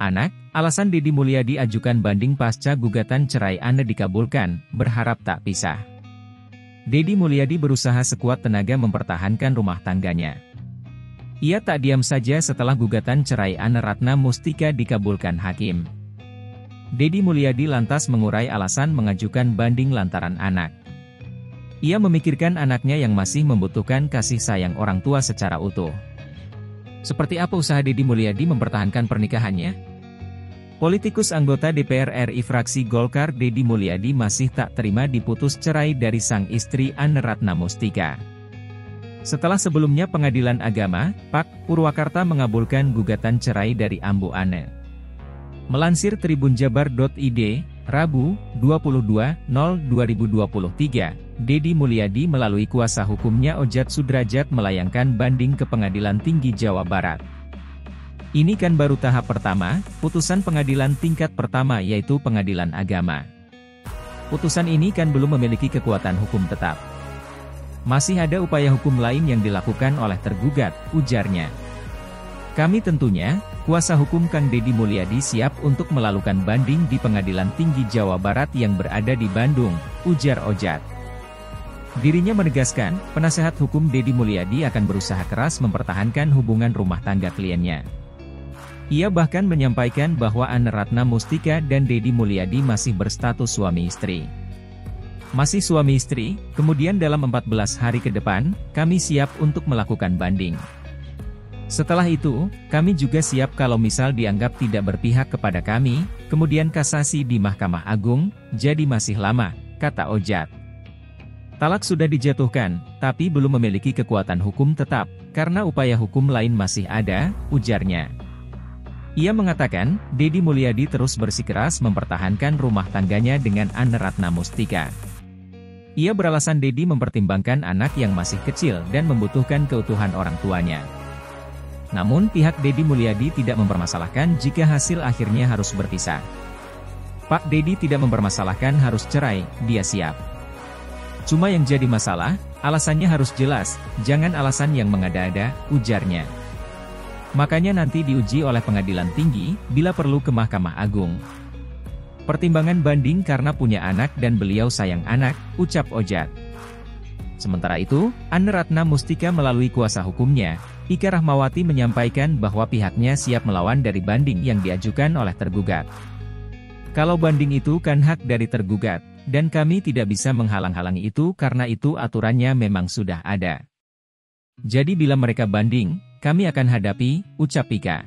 anak, alasan Deddy Mulyadi ajukan banding pasca gugatan cerai Anne dikabulkan, berharap tak pisah. Deddy Mulyadi berusaha sekuat tenaga mempertahankan rumah tangganya. Ia tak diam saja setelah gugatan cerai Anne Ratna Mustika dikabulkan hakim. Deddy Mulyadi lantas mengurai alasan mengajukan banding lantaran anak. Ia memikirkan anaknya yang masih membutuhkan kasih sayang orang tua secara utuh. Seperti apa usaha Deddy Mulyadi mempertahankan pernikahannya? Politikus anggota DPR RI fraksi Golkar Deddy Mulyadi masih tak terima diputus cerai dari sang istri Anne Ratna Mustika. Setelah sebelumnya Pengadilan Agama, PAK, Purwakarta mengabulkan gugatan cerai dari ambu Anne. Melansir tribunjabar.id, Rabu, 22.0/2023, Deddy Mulyadi melalui kuasa hukumnya Ojat Sudrajat melayangkan banding ke Pengadilan Tinggi Jawa Barat. Ini kan baru tahap pertama, putusan pengadilan tingkat pertama yaitu Pengadilan Agama. Putusan ini kan belum memiliki kekuatan hukum tetap. Masih ada upaya hukum lain yang dilakukan oleh tergugat, ujarnya. Kami tentunya, kuasa hukum Kang Deddy Mulyadi siap untuk melakukan banding di Pengadilan Tinggi Jawa Barat yang berada di Bandung, ujar Ojat. Dirinya menegaskan, penasehat hukum Deddy Mulyadi akan berusaha keras mempertahankan hubungan rumah tangga kliennya. Ia bahkan menyampaikan bahwa Anne Ratna Mustika dan Deddy Mulyadi masih berstatus suami istri. Masih suami istri, kemudian dalam 14 hari ke depan, kami siap untuk melakukan banding. Setelah itu, kami juga siap kalau misal dianggap tidak berpihak kepada kami, kemudian kasasi di Mahkamah Agung, jadi masih lama, kata Ojat. Talak sudah dijatuhkan, tapi belum memiliki kekuatan hukum tetap, karena upaya hukum lain masih ada, ujarnya. Ia mengatakan, Deddy Mulyadi terus bersikeras mempertahankan rumah tangganya dengan Anne Ratna Mustika. Ia beralasan Deddy mempertimbangkan anak yang masih kecil dan membutuhkan keutuhan orang tuanya. Namun pihak Deddy Mulyadi tidak mempermasalahkan jika hasil akhirnya harus berpisah. Pak Deddy tidak mempermasalahkan harus cerai, dia siap. Cuma yang jadi masalah, alasannya harus jelas, jangan alasan yang mengada-ada, ujarnya. Makanya nanti diuji oleh pengadilan tinggi, bila perlu ke Mahkamah Agung. Pertimbangan banding karena punya anak dan beliau sayang anak, ucap Ojat. Sementara itu, Anne Ratna Mustika melalui kuasa hukumnya, Ika Rahmawati menyampaikan bahwa pihaknya siap melawan dari banding yang diajukan oleh tergugat. Kalau banding itu kan hak dari tergugat, dan kami tidak bisa menghalang-halangi itu karena itu aturannya memang sudah ada. Jadi bila mereka banding, kami akan hadapi, ucap Ika.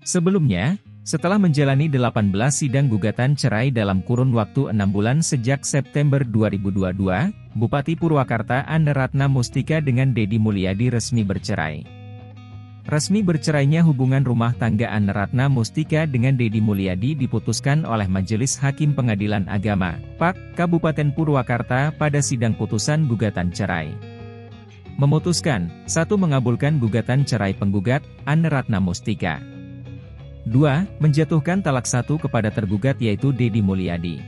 Sebelumnya, setelah menjalani 18 sidang gugatan cerai dalam kurun waktu 6 bulan sejak September 2022, Bupati Purwakarta Anne Ratna Mustika dengan Deddy Mulyadi resmi bercerai. Resmi bercerainya hubungan rumah tangga Anne Ratna Mustika dengan Deddy Mulyadi diputuskan oleh Majelis Hakim Pengadilan Agama, PAK, Kabupaten Purwakarta pada sidang putusan gugatan cerai. Memutuskan, 1. Mengabulkan gugatan cerai penggugat, Anne Ratna Mustika. 2. Menjatuhkan talak 1 kepada tergugat yaitu Deddy Mulyadi.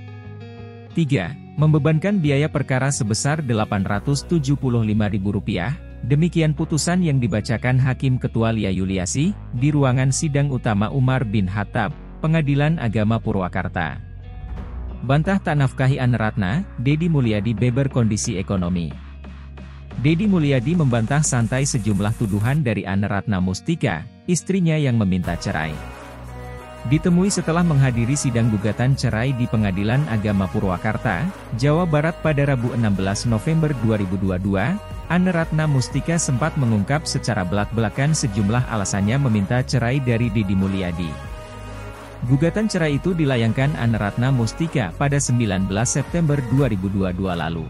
3. Membebankan biaya perkara sebesar Rp875.000, demikian putusan yang dibacakan Hakim Ketua Lia Yuliasi, di ruangan sidang utama Umar bin Khattab, Pengadilan Agama Purwakarta. Bantah tak nafkahi Anne Ratna, Deddy Mulyadi beber kondisi ekonomi. Deddy Mulyadi membantah santai sejumlah tuduhan dari Anne Ratna Mustika, istrinya yang meminta cerai. Ditemui setelah menghadiri sidang gugatan cerai di Pengadilan Agama Purwakarta, Jawa Barat pada Rabu 16 November 2022, Anne Ratna Mustika sempat mengungkap secara belak-belakan sejumlah alasannya meminta cerai dari Deddy Mulyadi. Gugatan cerai itu dilayangkan Anne Ratna Mustika pada 19 September 2022 lalu.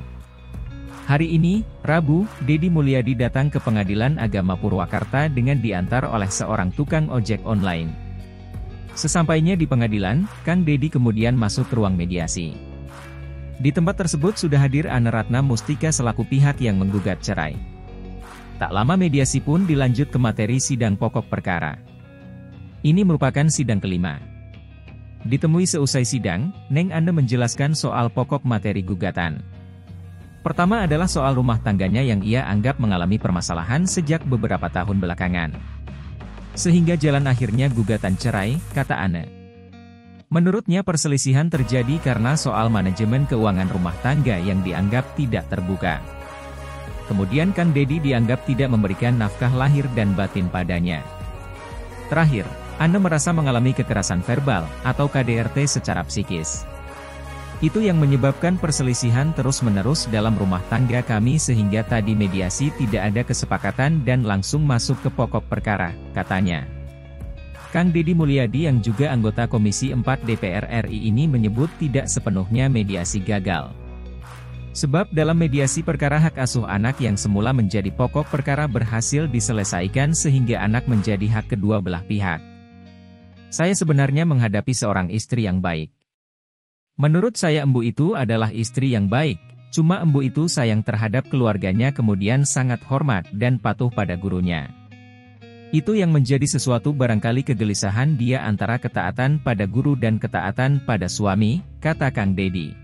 Hari ini, Rabu, Deddy Mulyadi datang ke Pengadilan Agama Purwakarta dengan diantar oleh seorang tukang ojek online. Sesampainya di pengadilan, Kang Deddy kemudian masuk ke ruang mediasi. Di tempat tersebut sudah hadir Anne Ratna Mustika selaku pihak yang menggugat cerai. Tak lama mediasi pun dilanjut ke materi sidang pokok perkara. Ini merupakan sidang kelima. Ditemui seusai sidang, Neng Anne menjelaskan soal pokok materi gugatan. Pertama adalah soal rumah tangganya yang ia anggap mengalami permasalahan sejak beberapa tahun belakangan. Sehingga jalan akhirnya gugatan cerai, kata Anne. Menurutnya perselisihan terjadi karena soal manajemen keuangan rumah tangga yang dianggap tidak terbuka. Kemudian Kang Deddy dianggap tidak memberikan nafkah lahir dan batin padanya. Terakhir, Anne merasa mengalami kekerasan verbal, atau KDRT secara psikis. Itu yang menyebabkan perselisihan terus-menerus dalam rumah tangga kami sehingga tadi mediasi tidak ada kesepakatan dan langsung masuk ke pokok perkara, katanya. Kang Deddy Mulyadi yang juga anggota Komisi 4 DPR RI ini menyebut tidak sepenuhnya mediasi gagal. Sebab dalam mediasi perkara hak asuh anak yang semula menjadi pokok perkara berhasil diselesaikan sehingga anak menjadi hak kedua belah pihak. Saya sebenarnya menghadapi seorang istri yang baik. Menurut saya Embu itu adalah istri yang baik, cuma Embu itu sayang terhadap keluarganya kemudian sangat hormat dan patuh pada gurunya. Itu yang menjadi sesuatu barangkali kegelisahan dia antara ketaatan pada guru dan ketaatan pada suami, kata Kang Deddy.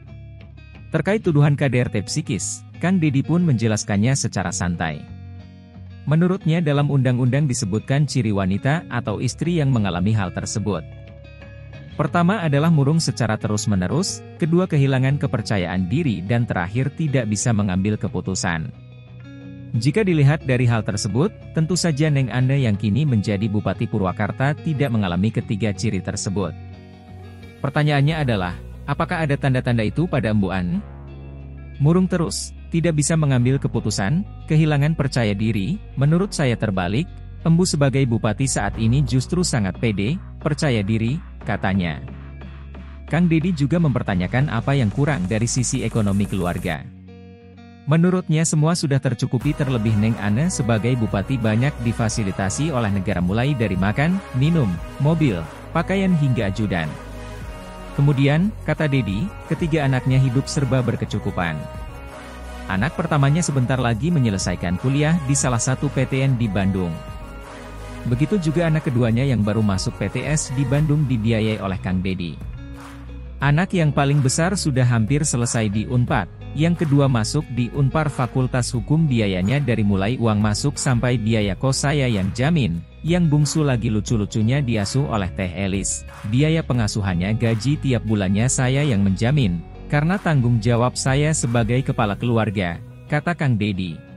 Terkait tuduhan KDRT psikis, Kang Deddy pun menjelaskannya secara santai. Menurutnya dalam undang-undang disebutkan ciri wanita atau istri yang mengalami hal tersebut. Pertama adalah murung secara terus-menerus, kedua kehilangan kepercayaan diri dan terakhir tidak bisa mengambil keputusan. Jika dilihat dari hal tersebut, tentu saja Neng Anne yang kini menjadi Bupati Purwakarta tidak mengalami ketiga ciri tersebut. Pertanyaannya adalah, apakah ada tanda-tanda itu pada Embu Anne? Murung terus, tidak bisa mengambil keputusan, kehilangan percaya diri, menurut saya terbalik, Embu sebagai Bupati saat ini justru sangat pede, percaya diri, katanya. Kang Deddy juga mempertanyakan apa yang kurang dari sisi ekonomi keluarga. Menurutnya semua sudah tercukupi terlebih Neng Anne sebagai bupati banyak difasilitasi oleh negara mulai dari makan, minum, mobil, pakaian hingga ajudan. Kemudian, kata Deddy, ketiga anaknya hidup serba berkecukupan. Anak pertamanya sebentar lagi menyelesaikan kuliah di salah satu PTN di Bandung. Begitu juga anak keduanya yang baru masuk PTS di Bandung dibiayai oleh Kang Deddy. Anak yang paling besar sudah hampir selesai di Unpad, yang kedua masuk di Unpar Fakultas Hukum biayanya dari mulai uang masuk sampai biaya kos saya yang jamin, yang bungsu lagi lucu-lucunya diasuh oleh Teh Elis, biaya pengasuhannya gaji tiap bulannya saya yang menjamin, karena tanggung jawab saya sebagai kepala keluarga, kata Kang Deddy.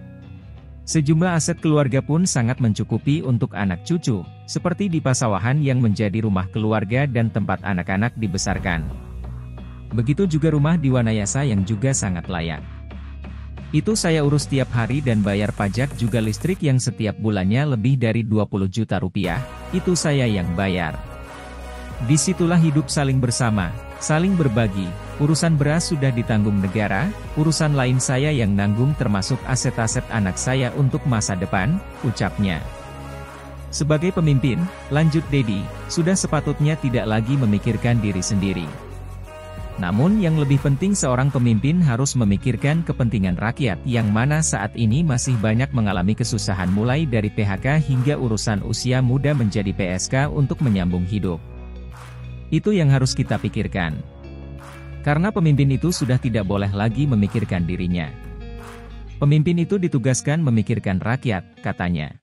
Sejumlah aset keluarga pun sangat mencukupi untuk anak cucu, seperti di Pasawahan yang menjadi rumah keluarga dan tempat anak-anak dibesarkan. Begitu juga rumah di Wanayasa yang juga sangat layak. Itu saya urus tiap hari dan bayar pajak juga listrik yang setiap bulannya lebih dari 20 juta rupiah, itu saya yang bayar. Disitulah hidup saling bersama, saling berbagi, urusan beras sudah ditanggung negara, urusan lain saya yang nanggung termasuk aset-aset anak saya untuk masa depan, ucapnya. Sebagai pemimpin, lanjut Deddy, sudah sepatutnya tidak lagi memikirkan diri sendiri. Namun yang lebih penting seorang pemimpin harus memikirkan kepentingan rakyat yang mana saat ini masih banyak mengalami kesusahan mulai dari PHK hingga urusan usia muda menjadi PSK untuk menyambung hidup. Itu yang harus kita pikirkan. Karena pemimpin itu sudah tidak boleh lagi memikirkan dirinya. Pemimpin itu ditugaskan memikirkan rakyat, katanya.